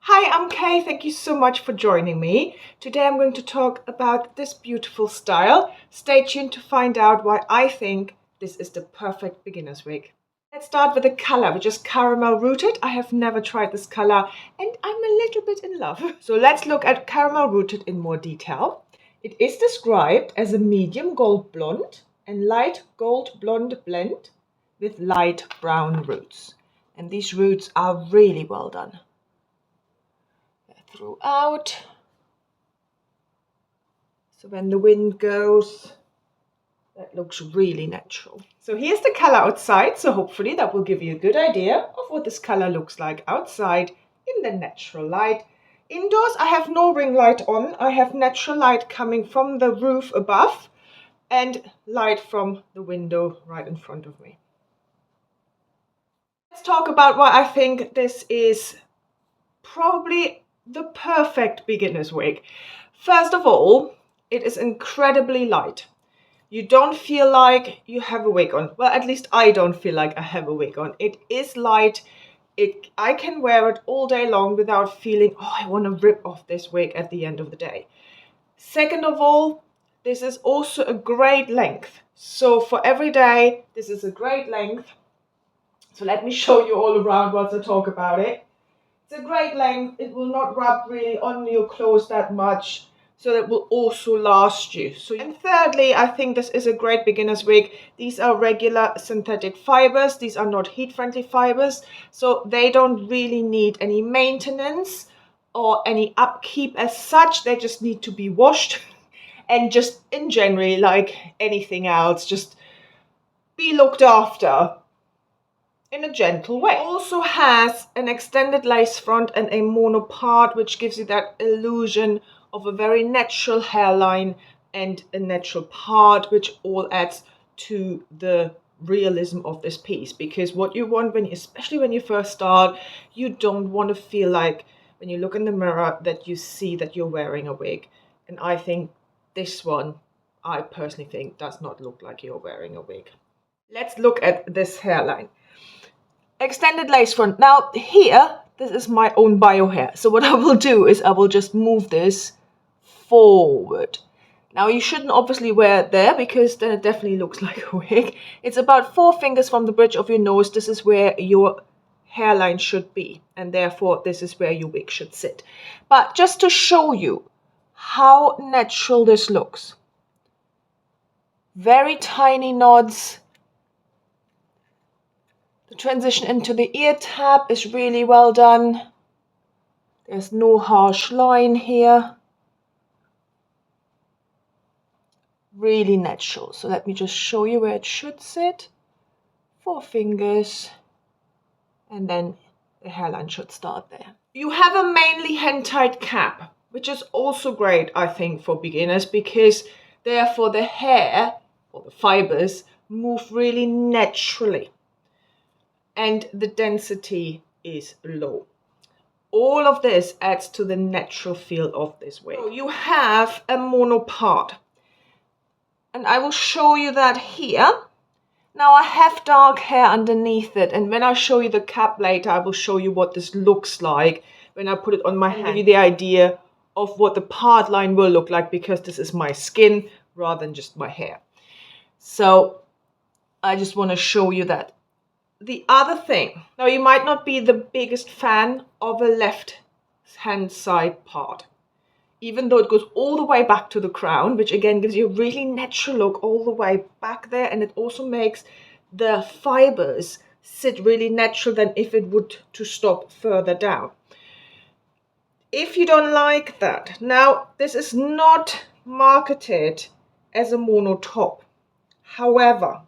Hi, I'm Kay. Thank you so much for joining me. Today I'm going to talk about this beautiful style. Stay tuned to find out why I think this is the perfect beginner's wig. Let's start with the color, which is caramel rooted. I have never tried this color and I'm a little bit in love. So let's look at caramel rooted in more detail. It is described as a medium gold blonde and light gold blonde blend with light brown roots. And these roots are really well done throughout. So when the wind goes, that looks really natural. So here's the color outside. So hopefully that will give you a good idea of what this color looks like outside in the natural light. Indoors, I have no ring light on. I have natural light coming from the roof above and light from the window right in front of me. Let's talk about why I think this is probably the perfect beginner's wig. First of all, it is incredibly light. You don't feel like you have a wig on. Well, at least I don't feel like I have a wig on. It is light. I can wear it all day long without feeling, oh, I want to rip off this wig at the end of the day. Second of all, this is also a great length. So for every day, this is a great length. So let me show you all around whilst I talk about it. It's a great length. It will not rub really on your clothes that much, so that will also last you. And thirdly, I think this is a great beginner's wig. These are regular synthetic fibers. These are not heat-friendly fibers, so they don't really need any maintenance or any upkeep as such. They just need to be washed and just in general, like anything else, just be looked after in a gentle way. It also has an extended lace front and a mono part, which gives you that illusion of a very natural hairline and a natural part, which all adds to the realism of this piece. Because what you want, especially when you first start, you don't want to feel like when you look in the mirror that you see that you're wearing a wig. And I think this one, I personally think, does not look like you're wearing a wig. Let's look at this hairline. Extended lace front. Now here, this is my own bio hair. So what I will do is I will just move this forward. Now you shouldn't obviously wear it there because then it definitely looks like a wig. It's about 4 fingers from the bridge of your nose. This is where your hairline should be. And therefore this is where your wig should sit. But just to show you how natural this looks. Very tiny nods. The transition into the ear tab is really well done. There's no harsh line here. Really natural. So let me just show you where it should sit. 4 fingers. And then the hairline should start there. You have a mainly hand-tied cap, which is also great, I think, for beginners, because therefore the hair, or the fibers, move really naturally. And the density is low. All of this adds to the natural feel of this wig. So you have a mono part. And I will show you that here. Now I have dark hair underneath it. And when I show you the cap later, I will show you what this looks like when I put it on my hand. Give you the idea of what the part line will look like, because this is my skin rather than just my hair. So I just want to show you that. The other thing, now you might not be the biggest fan of a left hand side part, even though it goes all the way back to the crown, which again gives you a really natural look all the way back there, and it also makes the fibers sit really natural than if it would to stop further down. If you don't like that, now this is not marketed as a mono top. However,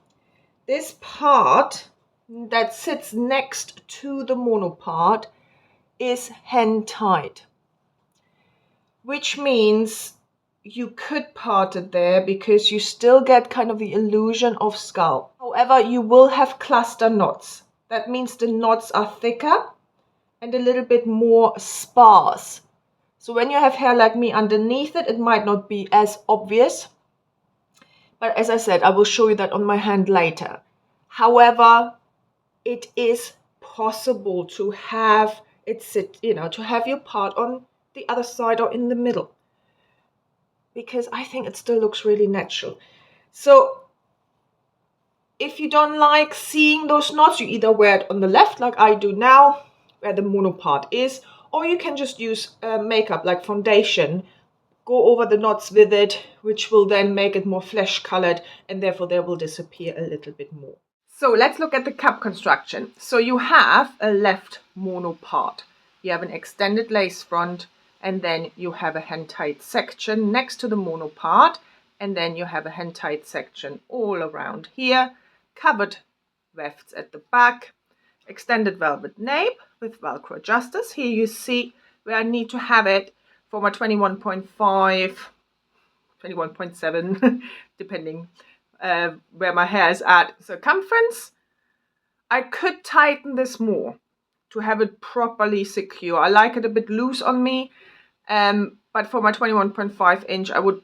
this part that sits next to the mono part is hand tied, which means you could part it there because you still get kind of the illusion of scalp. However, you will have cluster knots. That means the knots are thicker and a little bit more sparse. So when you have hair like me underneath it, it might not be as obvious. But as I said, I will show you that on my hand later. However, it is possible to have to have your part on the other side or in the middle, because I think it still looks really natural. So if you don't like seeing those knots, you either wear it on the left like I do now, where the mono part is, or you can just use makeup like foundation, go over the knots with it, which will then make it more flesh colored, and therefore they will disappear a little bit more. So let's look at the cap construction. So you have a left mono part. You have an extended lace front, and then you have a hand-tied section next to the mono part, and then you have a hand-tied section all around here, covered wefts at the back, extended velvet nape with Velcro adjusters. Here you see where I need to have it for my 21.5, 21.7, depending where my hair is at circumference. I could tighten this more to have it properly secure. I like it a bit loose on me, but for my 21.5 inch, I would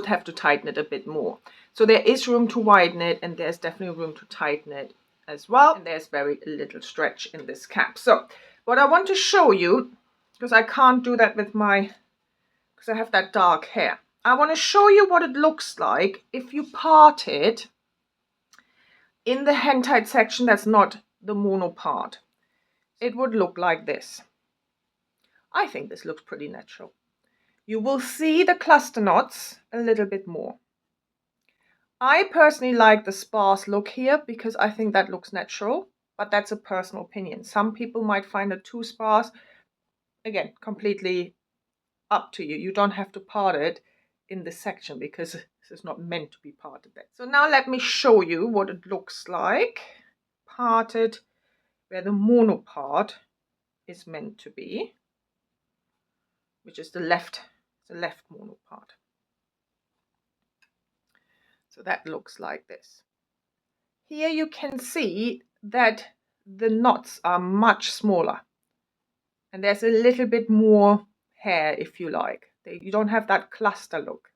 have to tighten it a bit more. So there is room to widen it, and there's definitely room to tighten it as well. And there's very little stretch in this cap. So what I want to show you, because I can't do that with because I have that dark hair. I want to show you what it looks like if you part it in the hand-tied section that's not the mono part. It would look like this. I think this looks pretty natural. You will see the cluster knots a little bit more. I personally like the sparse look here because I think that looks natural, but that's a personal opinion. Some people might find it too sparse. Again, completely up to you. You don't have to part it in this section because this is not meant to be parted there. So now let me show you what it looks like parted where the mono part is meant to be, which is the left mono part. So that looks like this. Here you can see that the knots are much smaller and there's a little bit more hair, if you like. You don't have that cluster look.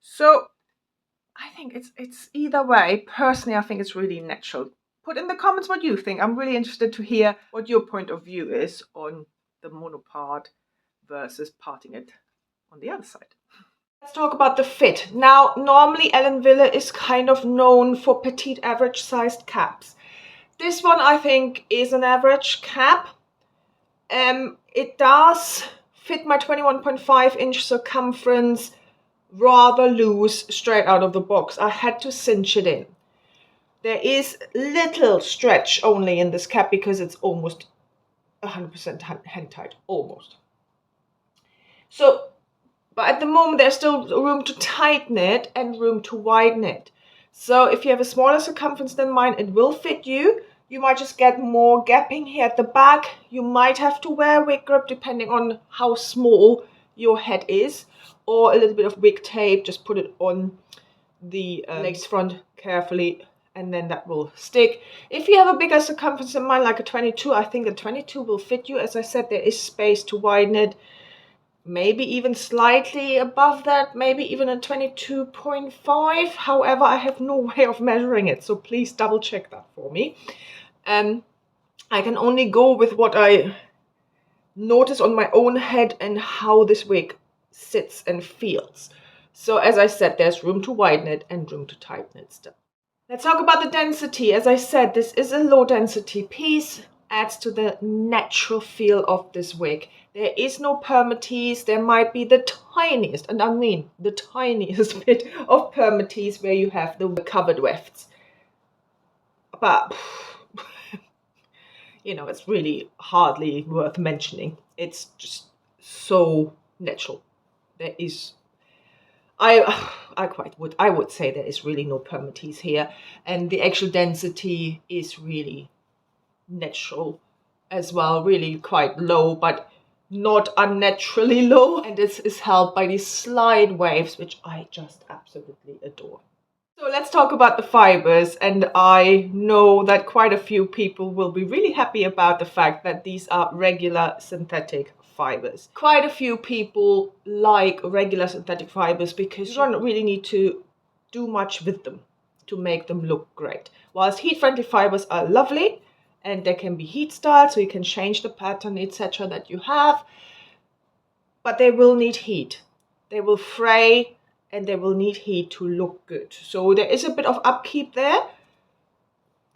So I think it's either way. Personally, I think it's really natural. Put in the comments what you think. I'm really interested to hear what your point of view is on the mono part versus parting it on the other side. Let's talk about the fit. Now, normally Ellen Wille is kind of known for petite average sized caps. This one I think is an average cap. It does fit my 21.5 inch circumference rather loose straight out of the box. I had to cinch it in. There is little stretch only in this cap because it's almost 100% hand tied, almost. So, but at the moment there's still room to tighten it and room to widen it. So if you have a smaller circumference than mine, it will fit you. You might just get more gapping here at the back. You might have to wear wig grip depending on how small your head is, or a little bit of wig tape. Just put it on the lace front carefully, and then that will stick. If you have a bigger circumference than mine, like a 22, I think a 22 will fit you. As I said, there is space to widen it. Maybe even slightly above that, maybe even a 22.5. However, I have no way of measuring it, so please double check that for me. I can only go with what I notice on my own head and how this wig sits and feels. So as I said, there's room to widen it and room to tighten it still. Let's talk about the density. As I said, this is a low density piece. Adds to the natural feel of this wig. There is no permatease. There might be the tiniest, and I mean the tiniest bit of permatease where you have the covered wefts. But, you know, it's really hardly worth mentioning. It's just so natural. There is, I would say there is really no permatease here. And the actual density is really natural as well, really quite low, but not unnaturally low, and this is helped by these slide waves, which I just absolutely adore. So let's talk about the fibers, and I know that quite a few people will be really happy about the fact that these are regular synthetic fibers. Quite a few people like regular synthetic fibers because you don't really need to do much with them to make them look great. Whilst heat-friendly fibers are lovely and they can be heat styled, so you can change the pattern, etc. that you have, but they will need heat. They will fray and they will need heat to look good. So there is a bit of upkeep there.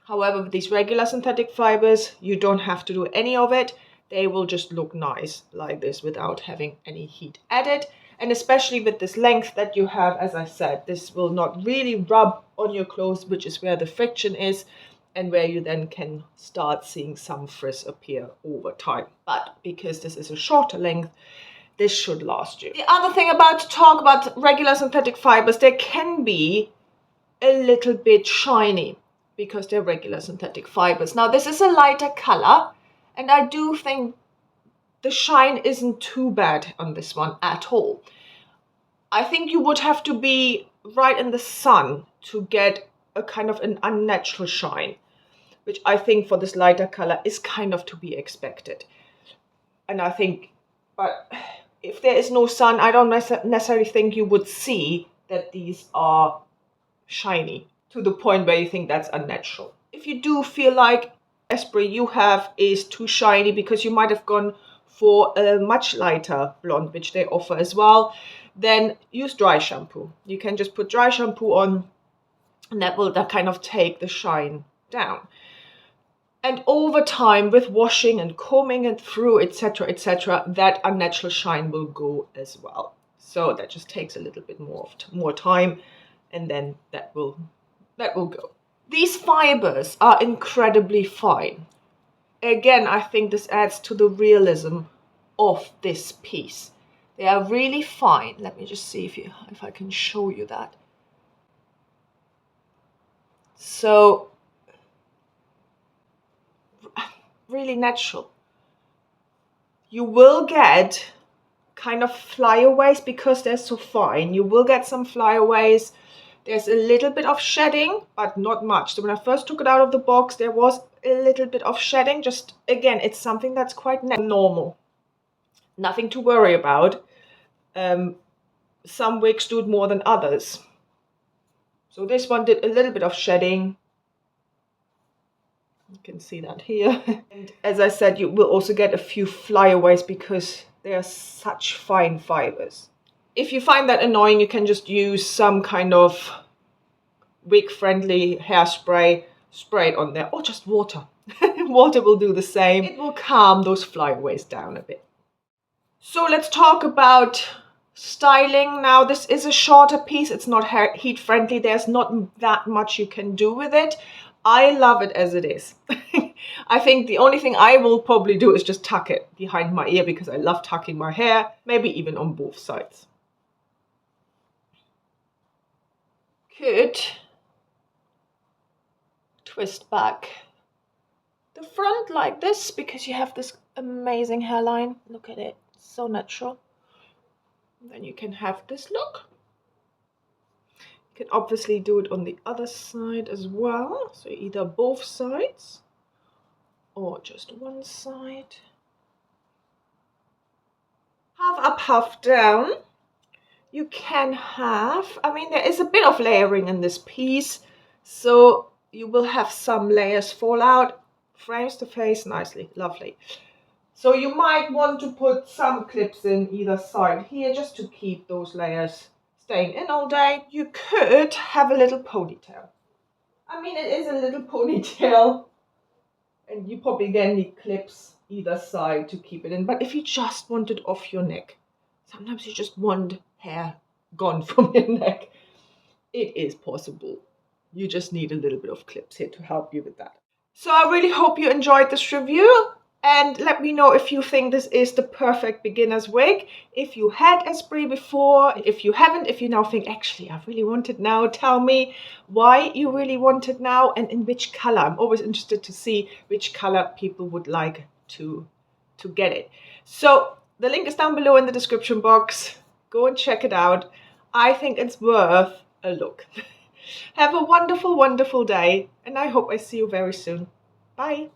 However, with these regular synthetic fibers, you don't have to do any of it. They will just look nice like this without having any heat added. And especially with this length that you have, as I said, this will not really rub on your clothes, which is where the friction is and where you then can start seeing some frizz appear over time. But because this is a shorter length, this should last you. The other thing to talk about regular synthetic fibers, they can be a little bit shiny because they're regular synthetic fibers. Now this is a lighter color, and I do think the shine isn't too bad on this one at all. I think you would have to be right in the sun to get a kind of an unnatural shine, which I think for this lighter color is kind of to be expected. And I think, but if there is no sun, I don't necessarily think you would see that these are shiny to the point where you think that's unnatural. If you do feel like Esprit you have is too shiny because you might have gone for a much lighter blonde, which they offer as well, then use dry shampoo. You can just put dry shampoo on and that will kind of take the shine down. And over time, with washing and combing it through, etc., that unnatural shine will go as well. So that just takes a little bit more time, and then that will go. These fibers are incredibly fine. Again, I think this adds to the realism of this piece. They are really fine. Let me just see if I can show you that. So really natural. You will get kind of flyaways because they're so fine. You will get some flyaways. There's a little bit of shedding, but not much. So when I first took it out of the box, there was a little bit of shedding. Just, again, it's something that's quite normal. Nothing to worry about. Some wigs do it more than others. So this one did a little bit of shedding. You can see that here. And as I said, you will also get a few flyaways because they are such fine fibers. If you find that annoying, you can just use some kind of wig-friendly hairspray, spray it on there, or just water. Water will do the same. It will calm those flyaways down a bit. So let's talk about styling. Now, this is a shorter piece. It's not heat-friendly. There's not that much you can do with it. I love it as it is. I think the only thing I will probably do is just tuck it behind my ear because I love tucking my hair, maybe even on both sides. Could twist back the front like this because you have this amazing hairline. Look at it, so natural. And then you can have this look. You can obviously do it on the other side as well. So either both sides or just one side. Half up, half down. You can have, I mean, there is a bit of layering in this piece. So you will have some layers fall out. Frames the face nicely, lovely. So you might want to put some clips in either side here just to keep those layers staying in all day. You could have a little ponytail. I mean, it is a little ponytail. And you probably again need clips either side to keep it in. But if you just want it off your neck, sometimes you just want hair gone from your neck. It is possible. You just need a little bit of clips here to help you with that. So I really hope you enjoyed this review. And let me know if you think this is the perfect beginner's wig. If you had Esprit before, if you haven't, if you now think, actually, I really want it now, tell me why you really want it now and in which color. I'm always interested to see which color people would like to get it. So the link is down below in the description box. Go and check it out. I think it's worth a look. Have a wonderful, wonderful day, and I hope I see you very soon. Bye.